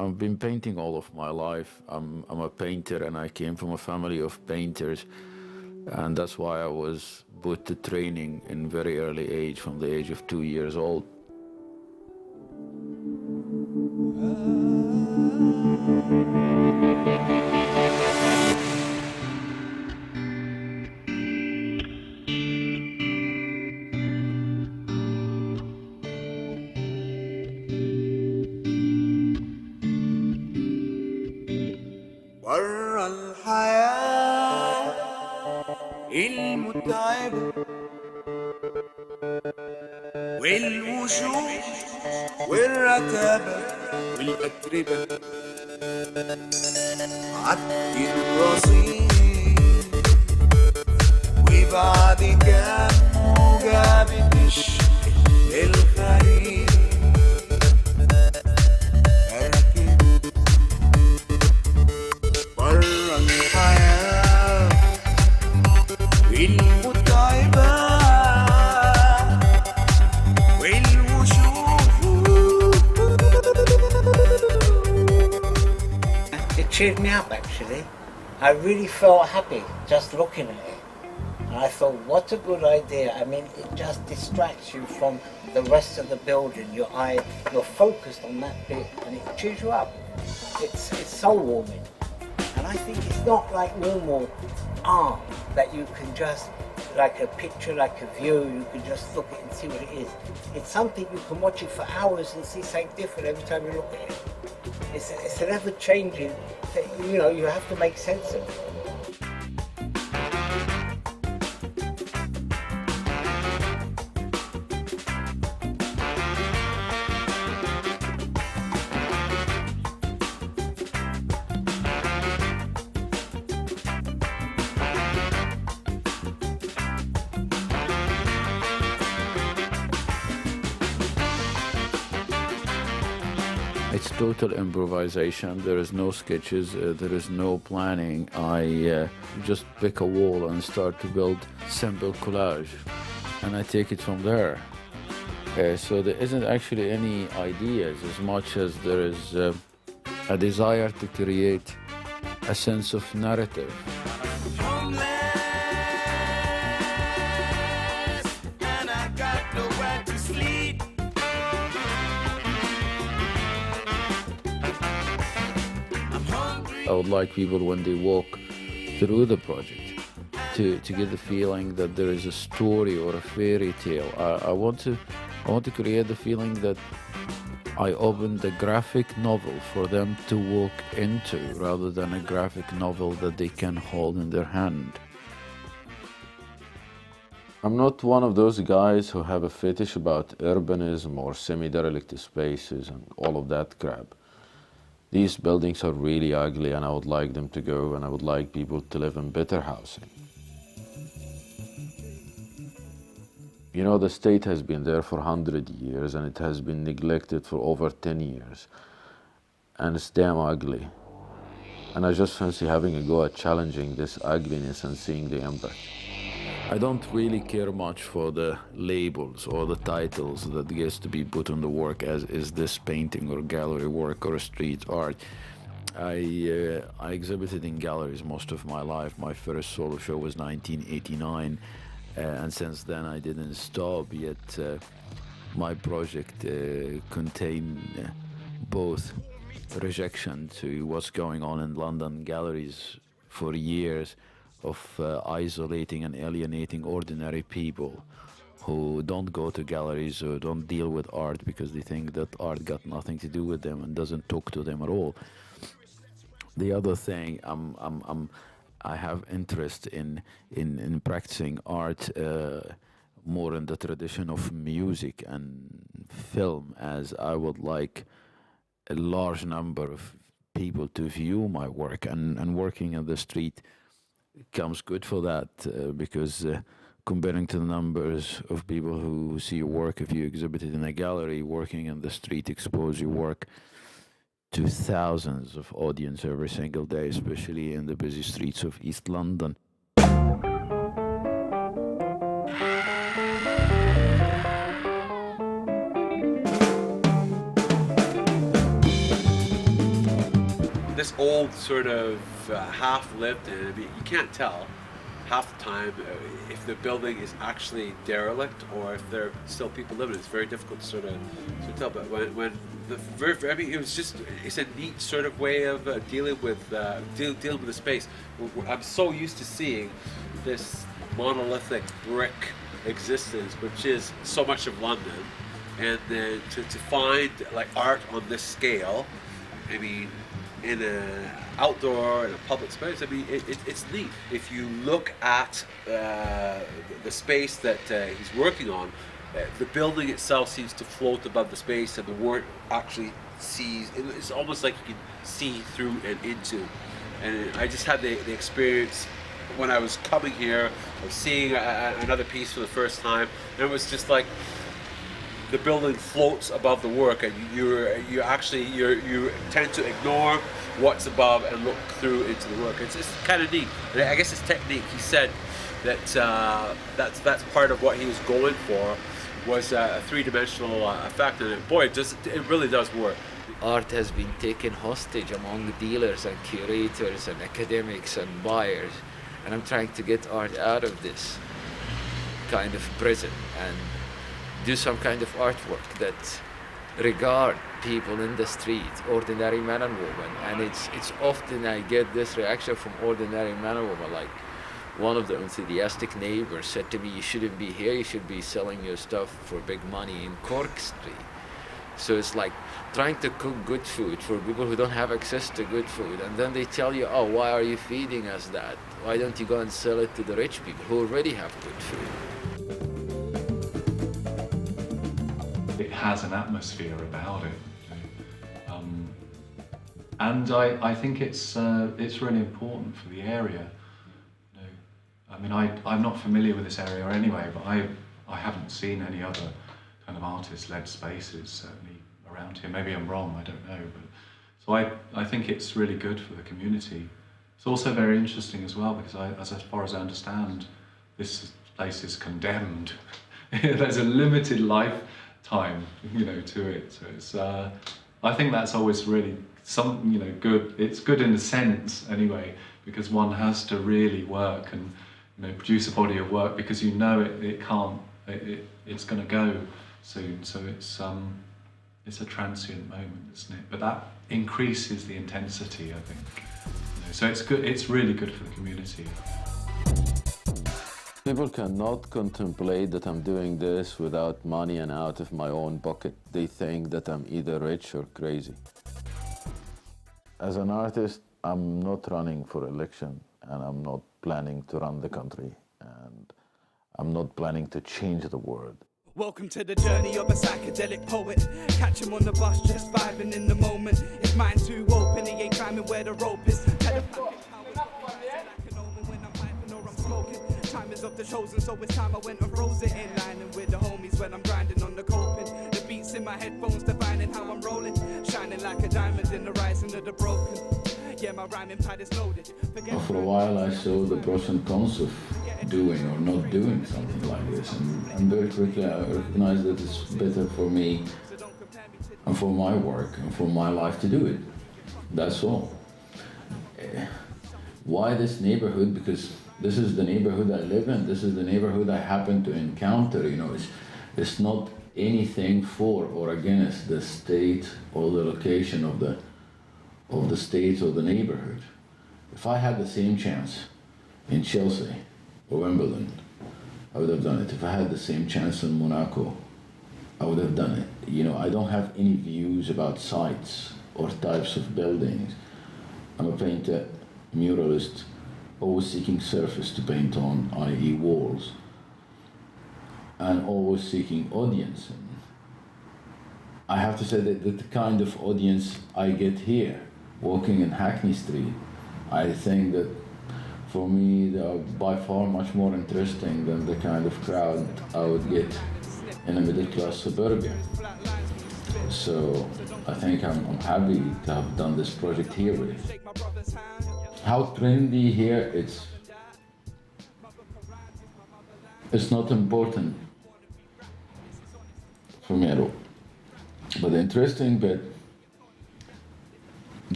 I've been painting all of my life. I'm a painter, and I came from a family of painters, and that's why I was put to training in very early age, from the age of 2 years old. برا الحياة المتعبة والوشوش والرتابة والأتربة عدي الرصيف وبعد كام موجة بتشكي الخريف It cheered me up, actually. I really felt happy just looking at it. And I thought, what a good idea. I mean, it just distracts you from the rest of the building. You're focused on that bit and it cheers you up. It's soul warming. And I think it's not like normal art that you can just, like a picture, like a view, you can just look at it and see what it is. It's something you can watch it for hours and see something different every time you look at it. It's an ever-changing thing, you know, you have to make sense of it. It's total improvisation. There is no sketches, there is no planning. I just pick a wall and start to build simple collage, and I take it from there. So there isn't actually any ideas as much as there is a desire to create a sense of narrative. I would like people, when they walk through the project, to get the feeling that there is a story or a fairy tale. I want to create the feeling that I opened a graphic novel for them to walk into, rather than a graphic novel that they can hold in their hand. I'm not one of those guys who have a fetish about urbanism or semi-derelict spaces and all of that crap. These buildings are really ugly, and I would like them to go, and I would like people to live in better housing. You know, the state has been there for 100 years, and it has been neglected for over 10 years. And it's damn ugly. And I just fancy having a go at challenging this ugliness and seeing the impact. I don't really care much for the labels or the titles that gets to be put on the work, as is this painting or gallery work or street art. I exhibited in galleries most of my life. My first solo show was 1989, and since then I didn't stop. Yet my project contained both rejection to what's going on in London galleries for years, of isolating and alienating ordinary people who don't go to galleries or don't deal with art because they think that art got nothing to do with them and doesn't talk to them at all. The other thing, I have interest in practicing art more in the tradition of music and film, as I would like a large number of people to view my work, and working on the street comes good for that, because comparing to the numbers of people who see your work, if you exhibit it in a gallery, working in the street expose your work to thousands of audience every single day, especially in the busy streets of East London. this old sort of half-lived in. I mean, you can't tell half the time if the building is actually derelict or if there are still people living. It's very difficult to sort of tell. But when I mean, it's a neat sort of way of dealing with the space. I'm so used to seeing this monolithic brick existence, which is so much of London, and then to find like art on this scale, I mean, in an outdoor, in a public space, I mean, it's neat. If you look at the space that he's working on, the building itself seems to float above the space, and the work actually sees, it's almost like you can see through and into. And I just had the experience when I was coming here of seeing another piece for the first time, and it was just like the building floats above the work, and you tend to ignore what's above and look through into the work. It's kind of neat. And I guess it's technique. He said that that's part of what he was going for, was a three-dimensional effect, and boy, it really does work. Art has been taken hostage among dealers and curators and academics and buyers, and I'm trying to get art out of this kind of prison and do some kind of artwork that regard people in the street, ordinary man and woman. And it's often I get this reaction from ordinary man and woman, like one of the enthusiastic neighbors said to me, "You shouldn't be here, you should be selling your stuff for big money in Cork Street." So it's like trying to cook good food for people who don't have access to good food, and then they tell you, "Oh, why are you feeding us that? Why don't you go and sell it to the rich people who already have good food?" It has an atmosphere about it, and I think it's really important for the area. You know, I mean, I'm not familiar with this area anyway, but I haven't seen any other kind of artist-led spaces certainly around here. Maybe I'm wrong, I don't know. But so I think it's really good for the community. It's also very interesting as well because as far as I understand, this place is condemned. There's a limited lifetime, you know, to it. So it's I think that's always really good. It's good in a sense anyway, because one has to really work and, you know, produce a body of work because you know it's going to go soon. So it's a transient moment, isn't it? But that increases the intensity, I think. You know, so it's good. It's really good for the community. People cannot contemplate that I'm doing this without money and out of my own pocket. They think that I'm either rich or crazy. As an artist, I'm not running for election, and I'm not planning to run the country, and I'm not planning to change the world. Welcome to the journey of a psychedelic poet. Catch him on the bus, just vibing in the moment. His mind too open, he ain't climbing where the rope is. Time is of the chosen, so it's time I went and froze it in. Lining with the homies when I'm grinding on the coping. The beats in my headphones defining how I'm rolling. Shining like a diamond in the rising of the broken. Yeah, my rhyming pad is loaded. For a while I saw the pros and cons of doing or not doing something like this, and very quickly I recognized that it's better for me and for my work and for my life to do it. That's all. Why this neighborhood? Because this is the neighborhood I live in, this is the neighborhood I happen to encounter, you know. It's not anything for or against the state or the location of the state or the neighborhood. If I had the same chance in Chelsea or Wimbledon, I would have done it. If I had the same chance in Monaco, I would have done it. You know, I don't have any views about sites or types of buildings. I'm a painter, muralist, always seeking surface to paint on, i.e. walls, and always seeking audience. And I have to say that the kind of audience I get here, walking in Hackney Street, I think that for me they are by far much more interesting than the kind of crowd I would get in a middle-class suburbia. So I think I'm happy to have done this project here with it. How trendy here, it's not important for me at all. But the interesting bit,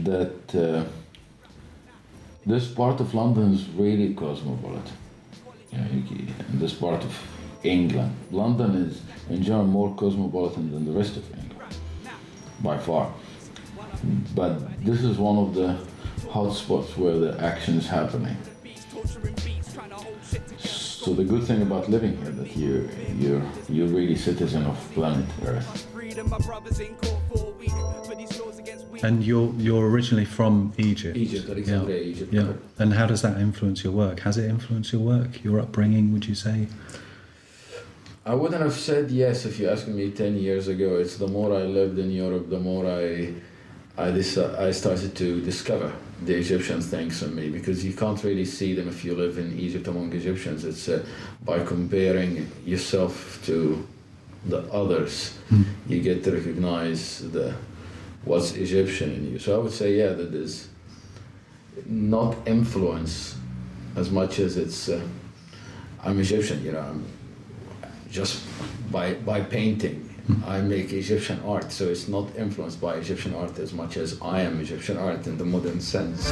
that this part of London is really cosmopolitan. And this part of England. London is, in general, more cosmopolitan than the rest of England, by far. But this is one of the hotspots where the action is happening. So the good thing about living here, that you're really citizen of planet Earth. And you're originally from Egypt. Egypt, Alexandria, Egypt. Yeah. And how does that influence your work? Has it influenced your work, your upbringing, would you say? I wouldn't have said yes if you asked me 10 years ago. It's the more I lived in Europe, the more I started to discover the Egyptian things in me, because you can't really see them if you live in Egypt among Egyptians. It's by comparing yourself to the others, you get to recognize what's Egyptian in you. So I would say, yeah, that is not influence as much as it's, I'm Egyptian, I'm just by painting. I make Egyptian art, so it's not influenced by Egyptian art as much as I am Egyptian art in the modern sense.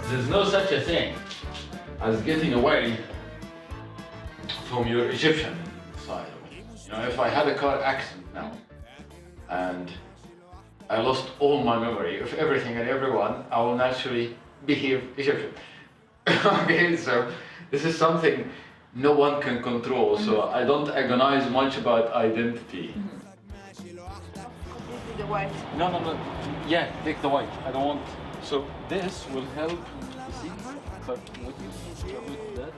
There's no such a thing as getting away from your Egyptian side. If I had a car accident now, and I lost all my memory of everything and everyone, I will naturally behave Egyptian. Okay, so this is something no one can control, so I don't agonize much about identity. The white. No. Yeah, take the white. I don't want. So this will help. See, but what you with that?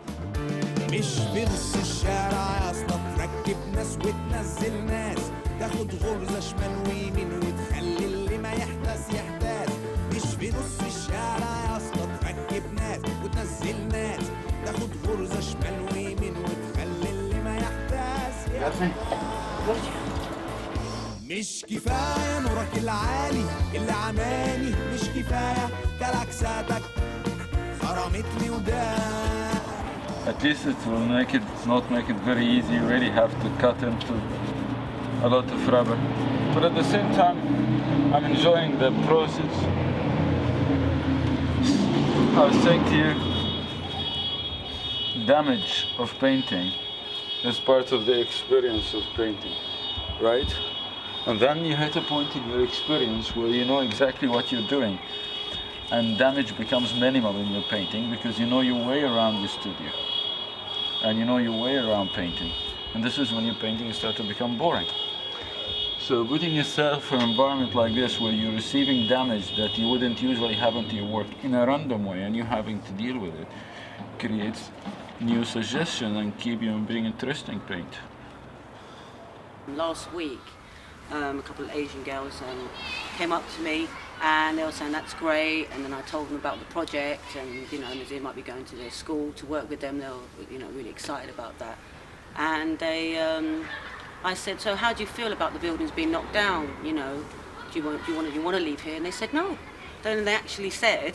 مش في نص الشارع يا اسطى تركب ناس وتنزل ناس، تاخد غرزة شمال ويمين وتخلي اللي ما يحتاس يحتاس. مش في نص الشارع يا اسطى تركب ناس وتنزل ناس، تاخد غرزة شمال ويمين وتخلي اللي ما يحتاس يحتاس. مش كفاية نورك العالي اللي عماني، مش كفاية كلاكساتك خرمتني وداك. At least it will not make it very easy. You really have to cut into a lot of rubber. But at the same time, I'm enjoying the process. I was saying to you, damage of painting is part of the experience of painting, right? And then you hit a point in your experience where you know exactly what you're doing. And damage becomes minimal in your painting because you know your way around your studio. And you know your way around painting. And this is when your painting starts to become boring. So putting yourself in an environment like this where you're receiving damage that you wouldn't usually happen to your work in a random way and you're having to deal with it, creates new suggestions and keep you being interesting paint. Last week, a couple of Asian girls came up to me and they were saying that's great, and then I told them about the project and Nazir might be going to their school to work with them. They were really excited about that. And I said, so how do you feel about the buildings being knocked down? Do you want to leave here? And they said no. Then they actually said,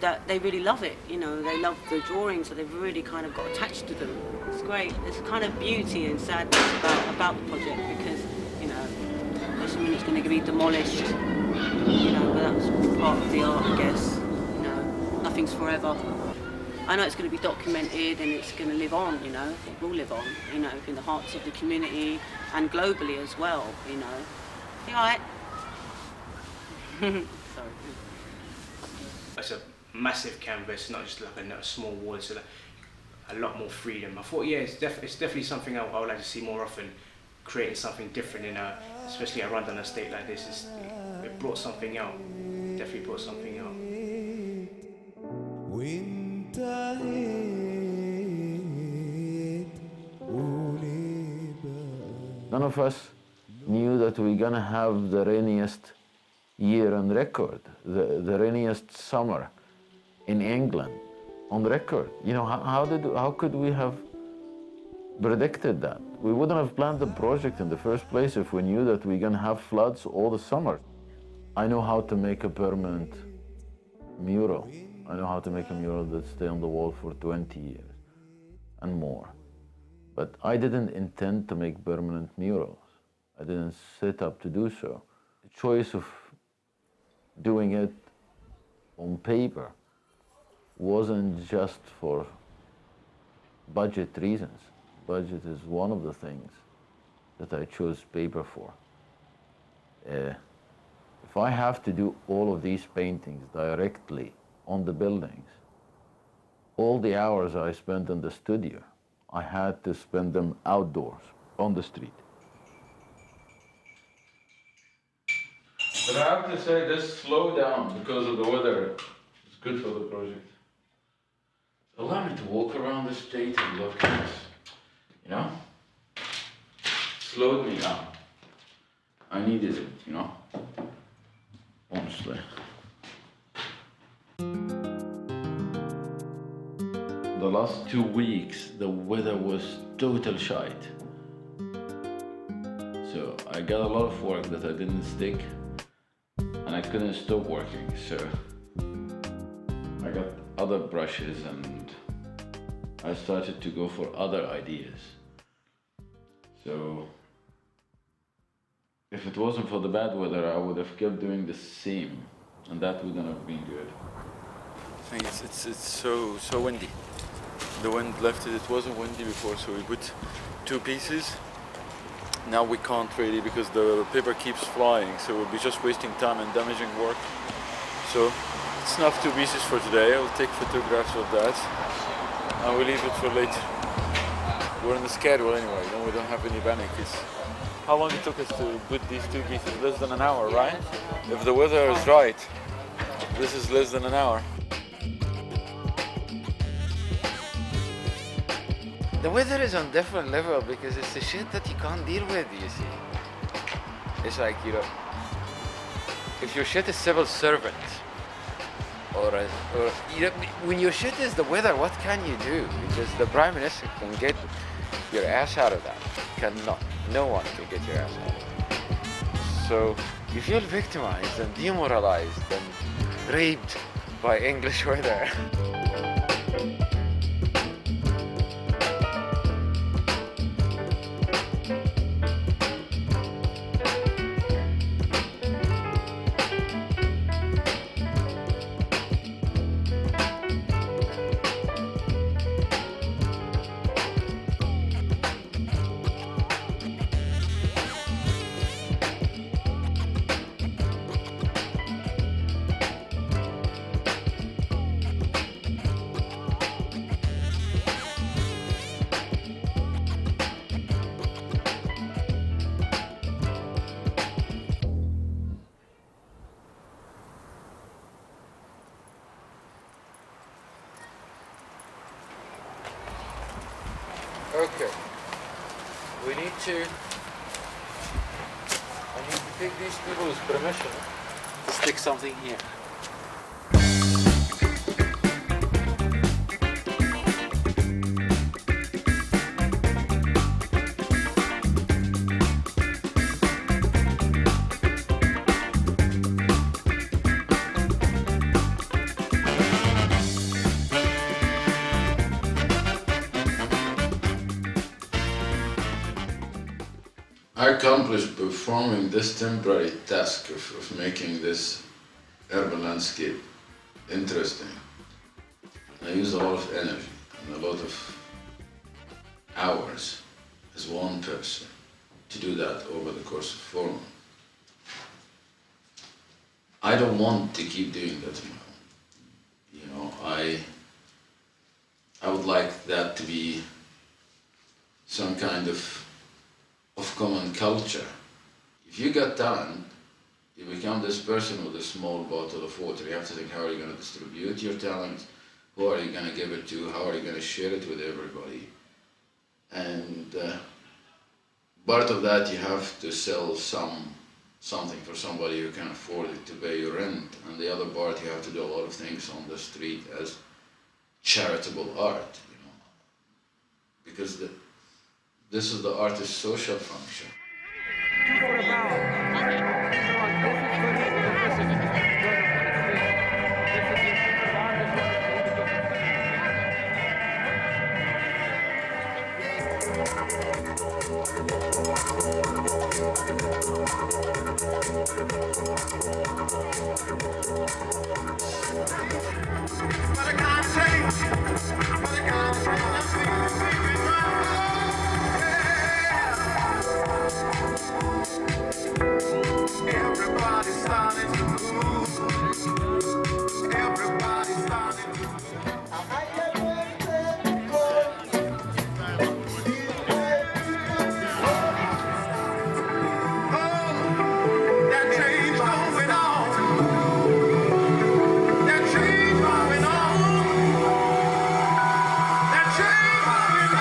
that they really love it. They love the drawings, so they've really kind of got attached to them. It's great. There's a kind of beauty and sadness about the project because, assuming it's going to be demolished, but that's part of the art, I guess. Nothing's forever. I know it's going to be documented and it's going to live on, it will live on, in the hearts of the community and globally as well, You all right? Sorry. It's a massive canvas, not just like a small wall, it's a lot more freedom. I thought, yeah, it's definitely something I would like to see more often, creating something different especially around an estate like this. It brought something out, definitely brought something out. None of us knew that we're gonna have the rainiest year on record, the rainiest summer in England on record. How could we have predicted that? We wouldn't have planned the project in the first place if we knew that we're gonna have floods all the summer. I know how to make a permanent mural. I know how to make a mural that stays on the wall for 20 years and more. But I didn't intend to make permanent murals. I didn't set up to do so. The choice of doing it on paper wasn't just for budget reasons. Budget is one of the things that I chose paper for. If I have to do all of these paintings directly on the buildings, all the hours I spent in the studio, I had to spend them outdoors, on the street. But I have to say, this slowdown because of the weather is good for the project. Allow me to walk around the state and look at this, you know? Slowed me down. I needed it, you know? Honestly. The last 2 weeks, the weather was total shite. So I got a lot of work that I didn't stick, and I couldn't stop working, so I got other brushes and I started to go for other ideas. So if it wasn't for the bad weather, I would have kept doing the same, and that wouldn't have been good. I think it's so windy. The wind left it. It wasn't windy before, so we put 2 pieces. Now we can't really because the paper keeps flying, so we'll be just wasting time and damaging work. So it's enough 2 pieces for today. I'll take photographs of that and we'll leave it for later. We're on the schedule anyway, you know, we don't have any panic. How long it took us to put these 2 pieces? Less than an hour, right? If the weather is right, this is less than an hour. The weather is on different level because it's the shit that you can't deal with, you see. It's like, you know, if your shit is civil servant, or you know, when your shit is the weather, what can you do? Because the Prime Minister can get your ass out of that. Cannot. No one can get your ass out of it. So you feel victimized and demoralized and raped by English weather. Okay, I need to take these people's permission to stick something here. I accomplished performing this temporary task of making this urban landscape interesting. I used a lot of energy and a lot of hours as one person to do that over the course of 4 months. I don't want to keep doing that on my own. You know, I would like that to be some kind of common culture. If you got talent, you become this person with a small bottle of water. You have to think, how are you going to distribute your talent? Who are you going to give it to? How are you going to share it with everybody? And part of that, you have to sell something for somebody who can afford it to pay your rent. And the other part, you have to do a lot of things on the street as charitable art, you know, because this is the artist's social function. Everybody's starting to move. Everybody's starting to move. That change going on. That change going on. That change going on.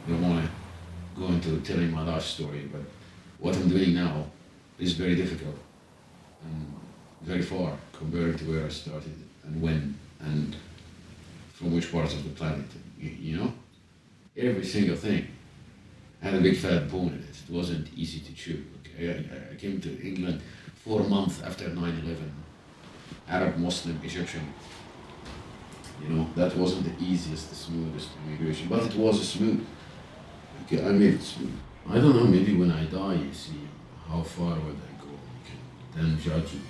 I don't want to go into telling my life story, but what I'm doing now is very difficult and very far compared to where I started and when and from which parts of the planet. You know, every single thing had a big fat bone in it. It wasn't easy to chew. Okay? I came to England 4 months after 9/11, Arab, Muslim, Egyptian. You know, that wasn't the easiest, the smoothest immigration, but it was smooth. Okay, I made it smooth. I don't know, maybe when I die, you see, how far would I go? You can then judge me.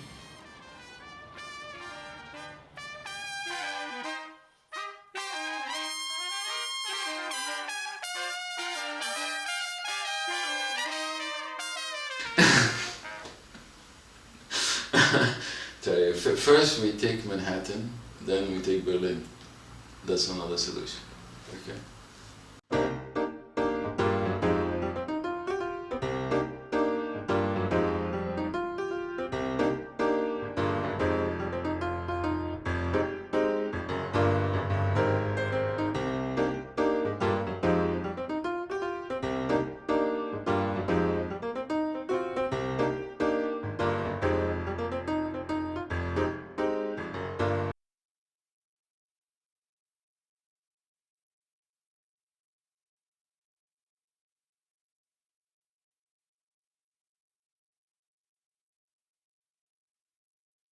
First we take Manhattan, then we take Berlin. That's another solution. Okay.